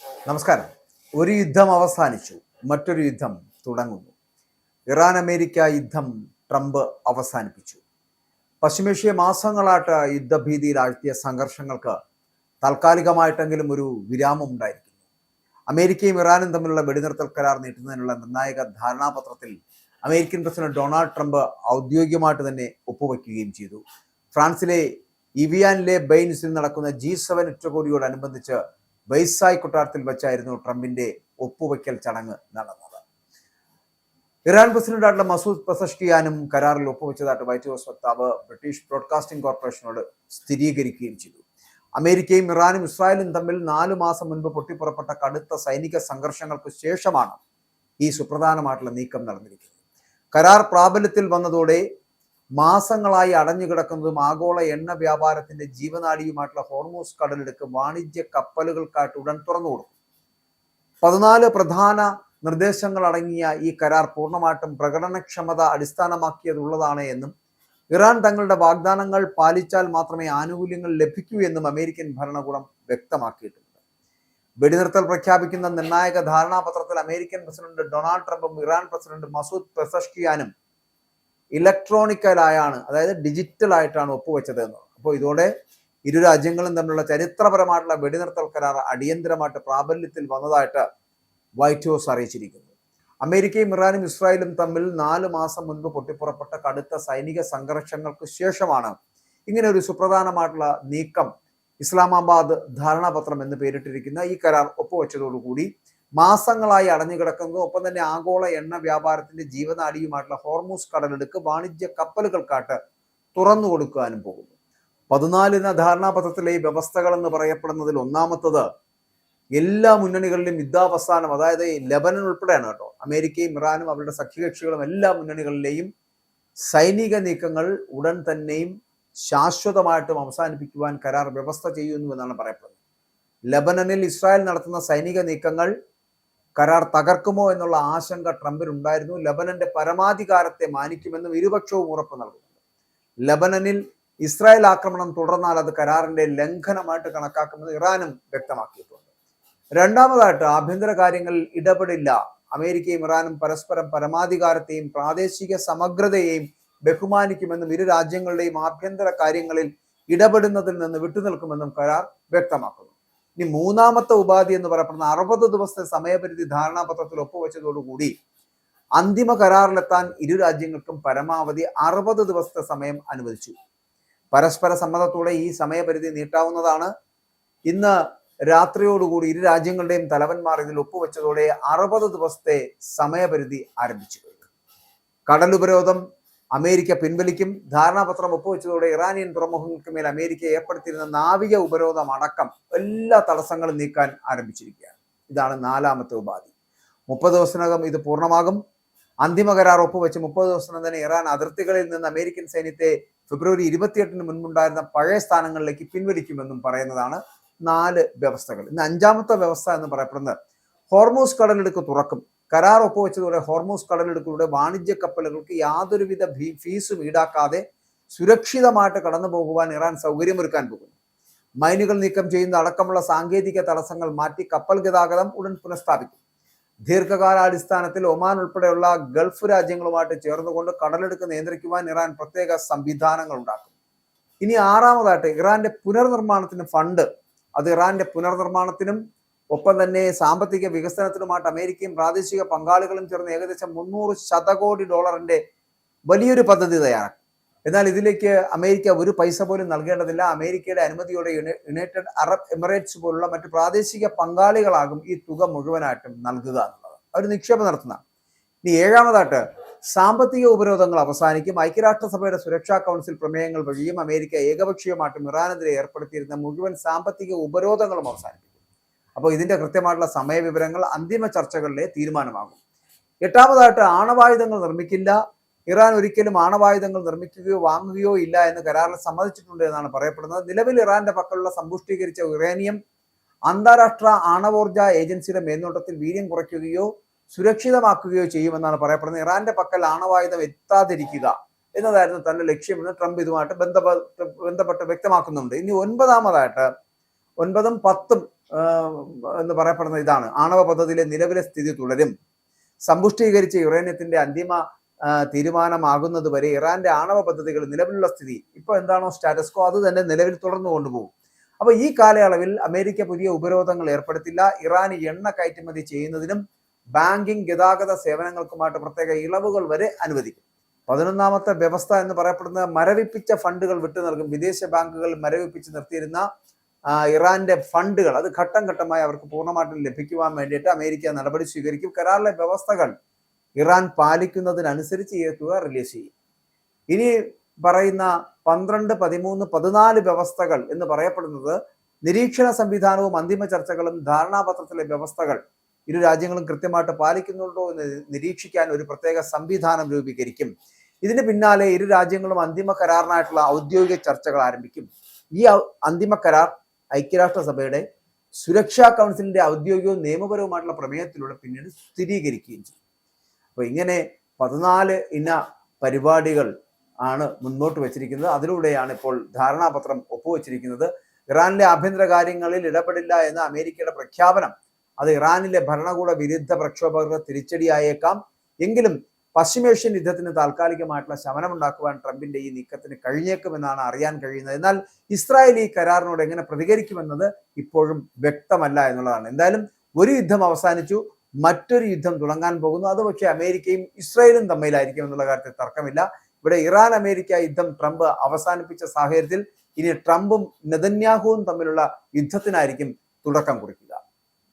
നമസ്കാരം. ഒരു യുദ്ധം അവസാനിച്ചു, മറ്റൊരു യുദ്ധം തുടങ്ങുന്നു. ഇറാൻ അമേരിക്ക യുദ്ധം ട്രംപ് അവസാനിപ്പിച്ചു. പശ്ചിമേഷ്യ മാസങ്ങളായിട്ട് യുദ്ധഭീതിയിലാഴ്ത്തിയ സംഘർഷങ്ങൾക്ക് താൽക്കാലികമായിട്ടെങ്കിലും ഒരു വിരാമം ഉണ്ടായിരിക്കുന്നു. അമേരിക്കയും ഇറാനും തമ്മിലുള്ള വെടിനിർത്തൽ കരാർ നീട്ടുന്നതിനുള്ള നിർണായക ധാരണാപത്രത്തിൽ അമേരിക്കൻ പ്രസിഡന്റ് ഡൊണാൾഡ് ട്രംപ് ഔദ്യോഗികമായിട്ട് തന്നെ ഒപ്പുവയ്ക്കുകയും ചെയ്തു. ഫ്രാൻസിലെ ഇവിയാനിലെ ബെയ്ൻസിൽ നടക്കുന്ന G7 ഉച്ചകോടിയോടനുബന്ധിച്ച് ബൈസായ് കൊട്ടാരത്തിൽ വെച്ചായിരുന്നു ട്രംപിന്റെ ഒപ്പുവയ്ക്കൽ ചടങ്ങ് നടന്നത്. ഇറാൻ പ്രസിഡന്റായിട്ടുള്ള മസൂദ് പെസഷ്കിയാനും കരാറിൽ ഒപ്പുവെച്ചതായിട്ട് വൈറ്റ് ഹൗസ് വക്താവ് ബ്രിട്ടീഷ് ബ്രോഡ്കാസ്റ്റിംഗ് കോർപ്പറേഷനോട് സ്ഥിരീകരിക്കുകയും ചെയ്തു. അമേരിക്കയും ഇറാനും ഇസ്രായേലും തമ്മിൽ 4 മാസം മുൻപ് പൊട്ടിപ്പുറപ്പെട്ട കടുത്ത സൈനിക സംഘർഷങ്ങൾക്ക് ശേഷമാണ് ഈ സുപ്രധാനമായിട്ടുള്ള നീക്കം നടന്നിരിക്കുന്നത്. കരാർ പ്രാബല്യത്തിൽ വന്നതോടെ മാസങ്ങളായി അടഞ്ഞുകിടക്കുന്നതും ആഗോള എണ്ണ വ്യാപാരത്തിന്റെ ജീവനാഡിയുമായിട്ടുള്ള ഹോർമൂസ് കടലിടുക്ക് വാണിജ്യ കപ്പലുകൾക്കായിട്ട് ഉടൻ തുറന്നു കൊടുക്കും. 14 പ്രധാന നിർദ്ദേശങ്ങൾ അടങ്ങിയ ഈ കരാർ പൂർണ്ണമായിട്ടും പ്രകടനക്ഷമത അടിസ്ഥാനമാക്കിയതുള്ളതാണ് എന്നും ഇറാൻ തങ്ങളുടെ വാഗ്ദാനങ്ങൾ പാലിച്ചാൽ മാത്രമേ ആനുകൂല്യങ്ങൾ ലഭിക്കൂ എന്നും അമേരിക്കൻ ഭരണകൂടം വ്യക്തമാക്കിയിട്ടുണ്ട്. വെടിനിർത്തൽ പ്രഖ്യാപിക്കുന്ന നിർണായക ധാരണാപത്രത്തിൽ അമേരിക്കൻ പ്രസിഡന്റ് ഡൊണാൾഡ് ട്രംപും ഇറാൻ പ്രസിഡന്റ് മസൂദ് പെസഷ്കിയാനും ഇലക്ട്രോണിക്കലായാണ്, അതായത് ഡിജിറ്റൽ ആയിട്ടാണ് ഒപ്പുവെച്ചത് എന്ന്. അപ്പോൾ ഇതോടെ ഇരു രാജ്യങ്ങളും തമ്മിലുള്ള ചരിത്രപരമായിട്ടുള്ള വെടിനിർത്തൽ കരാർ അടിയന്തരമായിട്ട് പ്രാബല്യത്തിൽ വന്നതായിട്ട് വൈറ്റ് ഹൗസ് അറിയിച്ചിരിക്കുന്നു. അമേരിക്കയും ഇറാനും ഇസ്രായേലും തമ്മിൽ 4 മാസം മുൻപ് പൊട്ടിപ്പുറപ്പെട്ട കടുത്ത സൈനിക സംഘർഷങ്ങൾക്ക് ശേഷമാണ് ഇങ്ങനെ ഒരു സുപ്രധാനമായിട്ടുള്ള നീക്കം ഇസ്ലാമാബാദ് ധാരണാപത്രം എന്ന് പേരിട്ടിരിക്കുന്ന ഈ കരാർ ഒപ്പുവെച്ചതോടുകൂടി മാസങ്ങളായി അടഞ്ഞുകിടക്കുന്നതും ഒപ്പം തന്നെ ആഗോള എണ്ണ വ്യാപാരത്തിന്റെ ജീവനാഡിയുമായിട്ടുള്ള ഹോർമൂസ് കടലെടുക്ക് വാണിജ്യ കപ്പലുകൾക്കായിട്ട് തുറന്നു കൊടുക്കാനും പോകുന്നു. 14 ധാരണാപത്രത്തിലെ ഈ വ്യവസ്ഥകൾ എന്ന് പറയപ്പെടുന്നതിൽ ഒന്നാമത്തത് എല്ലാ മുന്നണികളിലും യുദ്ധാവസാനം, അതായത് ലെബനൻ ഉൾപ്പെടെയാണ് കേട്ടോ. അമേരിക്കയും ഇറാനും അവരുടെ സഖ്യകക്ഷികളും എല്ലാ മുന്നണികളിലെയും സൈനിക നീക്കങ്ങൾ ഉടൻ തന്നെയും ശാശ്വതമായിട്ടും അവസാനിപ്പിക്കുവാൻ കരാർ വ്യവസ്ഥ ചെയ്യുന്നു എന്നാണ് പറയപ്പെടുന്നത്. ലെബനനിൽ ഇസ്രായേൽ നടത്തുന്ന സൈനിക നീക്കങ്ങൾ കരാർ തകർക്കുമോ എന്നുള്ള ആശങ്ക ട്രംപിനുണ്ടായിരുന്നു. ലെബനന്റെ പരമാധികാരത്തെ മാനിക്കുമെന്നും ഇരുപക്ഷവും ഉറപ്പ് നൽകുന്നുണ്ട്. ലെബനനിൽ ഇസ്രായേൽ ആക്രമണം തുടർന്നാൽ അത് കരാറിന്റെ ലംഘനമായിട്ട് കണക്കാക്കുമെന്ന് ഇറാനും വ്യക്തമാക്കിയിട്ടുണ്ട്. രണ്ടാമതായിട്ട് ആഭ്യന്തര കാര്യങ്ങളിൽ ഇടപെടില്ല. അമേരിക്കയും ഇറാനും പരസ്പരം പരമാധികാരത്തെയും പ്രാദേശിക സമഗ്രതയെയും ബഹുമാനിക്കുമെന്നും ഇരു രാജ്യങ്ങളുടെയും ആഭ്യന്തര കാര്യങ്ങളിൽ ഇടപെടുന്നതിൽ നിന്ന് വിട്ടുനിൽക്കുമെന്നും കരാർ വ്യക്തമാക്കുന്നു. ഇനി മൂന്നാമത്തെ ഉപാധി എന്ന് പറയപ്പെടുന്ന 60 ദിവസത്തെ സമയപരിധി ധാരണാപത്രത്തിൽ ഒപ്പുവെച്ചതോടുകൂടി അന്തിമ കരാറിലെത്താൻ ഇരു രാജ്യങ്ങൾക്കും പരമാവധി 60 ദിവസത്തെ സമയം അനുവദിച്ചു. പരസ്പര സമ്മതത്തോടെ ഈ സമയപരിധി നീട്ടാവുന്നതാണ്. ഇന്ന് രാത്രിയോടുകൂടി ഇരു രാജ്യങ്ങളുടെയും തലവന്മാർ ഇതിൽ ഒപ്പുവെച്ചതോടെ 60 ദിവസത്തെ സമയപരിധി ആരംഭിച്ചു. കടലുപരോധം അമേരിക്ക പിൻവലിക്കും. ധാരണാപത്രം ഒപ്പുവെച്ചതോടെ ഇറാനിയൻ തുറമുഖങ്ങൾക്ക് മേൽ അമേരിക്ക ഏർപ്പെടുത്തിയിരുന്ന നാവിക ഉപരോധം അടക്കം എല്ലാ തടസ്സങ്ങളും നീക്കാൻ ആരംഭിച്ചിരിക്കുകയാണ്. ഇതാണ് 4ാമത്തെ ഉപാധി. 30 ദിവസത്തിനകം ഇത് പൂർണ്ണമാകും. അന്തിമ കരാർ ഒപ്പുവെച്ച് 30 ദിവസത്തിനകം തന്നെ ഇറാൻ അതിർത്തികളിൽ നിന്ന് അമേരിക്കൻ സൈന്യത്തെ ഫെബ്രുവരി 28 മുൻപുണ്ടായിരുന്ന പഴയ സ്ഥാനങ്ങളിലേക്ക് പിൻവലിക്കുമെന്നും പറയുന്നതാണ് 4 വ്യവസ്ഥകൾ. ഇന്ന് 5ാമത്തെ വ്യവസ്ഥ എന്ന് പറയപ്പെടുന്നത് ഹോർമൂസ് കടലിടുക്ക് തുറക്കും. കരാർ ഒപ്പുവെച്ചതോടെ ഹോർമൂസ് കടലിടുക്കിലൂടെ വാണിജ്യ കപ്പലുകൾക്ക് യാതൊരുവിധ ഫീസും ഈടാക്കാതെ സുരക്ഷിതമായിട്ട് കടന്നു പോകുവാൻ ഇറാൻ സൗകര്യമൊരുക്കാൻ പോകുന്നു. മൈനുകൾ നീക്കം ചെയ്യുന്ന അടക്കമുള്ള സാങ്കേതിക തടസ്സങ്ങൾ മാറ്റി കപ്പൽ ഗതാഗതം ഉടൻ പുനഃസ്ഥാപിക്കും. ദീർഘകാലാടിസ്ഥാനത്തിൽ ഒമാൻ ഉൾപ്പെടെയുള്ള ഗൾഫ് രാജ്യങ്ങളുമായിട്ട് ചേർന്നുകൊണ്ട് കടലെടുക്ക് നിയന്ത്രിക്കുവാൻ ഇറാൻ പ്രത്യേക സംവിധാനങ്ങൾ ഉണ്ടാക്കും. ഇനി 6ാമതായിട്ട് ഇറാന്റെ പുനർനിർമ്മാണത്തിന് ഫണ്ട്, അത് ഇറാന്റെ പുനർനിർമ്മാണത്തിനും ഒപ്പം തന്നെ സാമ്പത്തിക വികസനത്തിനുമായിട്ട് അമേരിക്കയും പ്രാദേശിക പങ്കാളികളും ചേർന്ന് ഏകദേശം $300 ശതകോടി വലിയൊരു പദ്ധതി തയ്യാറാക്കും. എന്നാൽ ഇതിലേക്ക് അമേരിക്ക ഒരു പൈസ പോലും നൽകേണ്ടതില്ല. അമേരിക്കയുടെ അനുമതിയോടെ യുണൈറ്റഡ് അറബ് എമിറേറ്റ്സ് പോലുള്ള മറ്റ് പ്രാദേശിക പങ്കാളികളാകും ഈ തുക മുഴുവനായിട്ടും നൽകുക എന്നുള്ളത്. അവർ നിക്ഷേപം നടത്തുന്നതാണ്. ഇനി 7ാമതായിട്ട് സാമ്പത്തിക ഉപരോധങ്ങൾ അവസാനിക്കും. ഐക്യരാഷ്ട്രസഭയുടെ സുരക്ഷാ കൗൺസിൽ പ്രമേയങ്ങൾ വഴിയും അമേരിക്ക ഏകപക്ഷീയമായിട്ടും ഇറാനെതിരെ ഏർപ്പെടുത്തിയിരുന്ന മുഴുവൻ സാമ്പത്തിക ഉപരോധങ്ങളും അവസാനിക്കും. അപ്പോൾ ഇതിന്റെ കൃത്യമായിട്ടുള്ള സമയവിവരങ്ങൾ അന്തിമ ചർച്ചകളിലെ തീരുമാനമാകും. 8ാമതായിട്ട് ആണവായുധങ്ങൾ നിർമ്മിക്കില്ല. ഇറാൻ ഒരിക്കലും ആണവായുധങ്ങൾ നിർമ്മിക്കുകയോ വാങ്ങുകയോ ഇല്ല എന്ന് കരാറിൽ സമ്മതിച്ചിട്ടുണ്ട് എന്നാണ് പറയപ്പെടുന്നത്. നിലവിൽ ഇറാന്റെ പക്കലുള്ള സമ്പുഷ്ടീകരിച്ച യുറേനിയം അന്താരാഷ്ട്ര ആണവോർജ ഏജൻസിയുടെ മേൽനോട്ടത്തിൽ വീര്യം കുറയ്ക്കുകയോ സുരക്ഷിതമാക്കുകയോ ചെയ്യുമെന്നാണ് പറയപ്പെടുന്നത്. ഇറാന്റെ പക്കൽ ആണവായുധം എത്താതിരിക്കുക എന്നതായിരുന്നു തന്റെ ലക്ഷ്യമെന്ന് ട്രംപ് ഇതുമായിട്ട് ബന്ധപ്പെട്ട് വ്യക്തമാക്കുന്നുണ്ട്. ഇനി 9ാമതായിട്ട് 9ഉം 10ഉം എന്ന് പറയപ്പെടുന്ന ഇതാണ്: ആണവ പദ്ധതിയിലെ നിലവിലെ സ്ഥിതി തുടരും. സമ്പുഷ്ടീകരിച്ച യുറേനിയത്തിന്റെ അന്തിമ തീരുമാനമാകുന്നത് വരെ ഇറാന്റെ ആണവ പദ്ധതികൾ നിലവിലുള്ള സ്ഥിതി ഇപ്പോൾ എന്താണോ സ്റ്റാറ്റസ്കോ അത് തന്നെ നിലവിൽ തുടർന്നു കൊണ്ടുപോകും. അപ്പൊ ഈ കാലയളവിൽ അമേരിക്ക പുതിയ ഉപരോധങ്ങൾ ഏർപ്പെടുത്തില്ല. ഇറാൻ എണ്ണ കയറ്റുമതി ചെയ്യുന്നതിനും ബാങ്കിങ്, ഗതാഗത സേവനങ്ങൾക്കുമായിട്ട് പ്രത്യേക ഇളവുകൾ വരെ അനുവദിക്കും. 11ാമത്തെ വ്യവസ്ഥ എന്ന് പറയപ്പെടുന്ന മരവിപ്പിച്ച ഫണ്ടുകൾ വിട്ടു നൽകും. വിദേശ ബാങ്കുകൾ മരവിപ്പിച്ച് നിർത്തിയിരുന്ന ഇറാന്റെ ഫണ്ടുകൾ അത് ഘട്ടം ഘട്ടമായി അവർക്ക് പൂർണ്ണമായിട്ടും ലഭിക്കുവാൻ വേണ്ടിയിട്ട് അമേരിക്ക നടപടി സ്വീകരിക്കും. കരാറിലെ വ്യവസ്ഥകൾ ഇറാൻ പാലിക്കുന്നതിനനുസരിച്ച് ഈ തുക റിലീസ് ചെയ്യും. ഇനി പറയുന്ന 12, 13, 14 വ്യവസ്ഥകൾ എന്ന് പറയപ്പെടുന്നത് നിരീക്ഷണ സംവിധാനവും അന്തിമ ചർച്ചകളും ധാരണാപത്രത്തിലെ വ്യവസ്ഥകൾ ഇരു രാജ്യങ്ങളും കൃത്യമായിട്ട് പാലിക്കുന്നുണ്ടോ എന്ന് നിരീക്ഷിക്കാൻ ഒരു പ്രത്യേക സംവിധാനം രൂപീകരിക്കും. ഇതിന് പിന്നാലെ ഇരു രാജ്യങ്ങളും അന്തിമ കരാറിനായിട്ടുള്ള ഔദ്യോഗിക ചർച്ചകൾ ആരംഭിക്കും. ഈ അന്തിമ കരാർ ഐക്യരാഷ്ട്രസഭയുടെ സുരക്ഷാ കൗൺസിലിന്റെ ഔദ്യോഗികവും നിയമപരവുമായിട്ടുള്ള പ്രമേയത്തിലൂടെ പിന്നീട് സ്ഥിരീകരിക്കുകയും ചെയ്യും. അപ്പൊ ഇങ്ങനെ 14 ഇന പരിപാടികൾ ആണ് മുന്നോട്ട് വെച്ചിരിക്കുന്നത്. അതിലൂടെയാണ് ഇപ്പോൾ ധാരണാപത്രം ഒപ്പുവെച്ചിരിക്കുന്നത്. ഇറാനിലെ ആഭ്യന്തര കാര്യങ്ങളിൽ ഇടപെടില്ല എന്ന അമേരിക്കയുടെ പ്രഖ്യാപനം അത് ഇറാനിലെ ഭരണകൂട വിരുദ്ധ പ്രക്ഷോഭകർക്ക് തിരിച്ചടിയായേക്കാം. എങ്കിലും പശ്ചിമേഷ്യൻ യുദ്ധത്തിന് താൽക്കാലികമായിട്ടുള്ള ശമനമുണ്ടാക്കുവാൻ ട്രംപിന്റെ ഈ നീക്കത്തിന് കഴിഞ്ഞേക്കുമെന്നാണ് അറിയാൻ കഴിയുന്നത്. എന്നാൽ ഇസ്രായേൽ ഈ കരാറിനോട് എങ്ങനെ പ്രതികരിക്കുമെന്നത് ഇപ്പോഴും വ്യക്തമല്ല എന്നുള്ളതാണ്. എന്തായാലും ഒരു യുദ്ധം അവസാനിച്ചു, മറ്റൊരു യുദ്ധം തുടങ്ങാൻ പോകുന്നു. അത് പക്ഷേ അമേരിക്കയും ഇസ്രായേലും തമ്മിലായിരിക്കും എന്നുള്ള കാര്യത്തിൽ തർക്കമില്ല. ഇവിടെ ഇറാൻ അമേരിക്ക യുദ്ധം ട്രംപ് അവസാനിപ്പിച്ച സാഹചര്യത്തിൽ ഇനി ട്രംപും നെതന്യാഹുവും തമ്മിലുള്ള യുദ്ധത്തിനായിരിക്കും തുടക്കം കുറിക്കുക.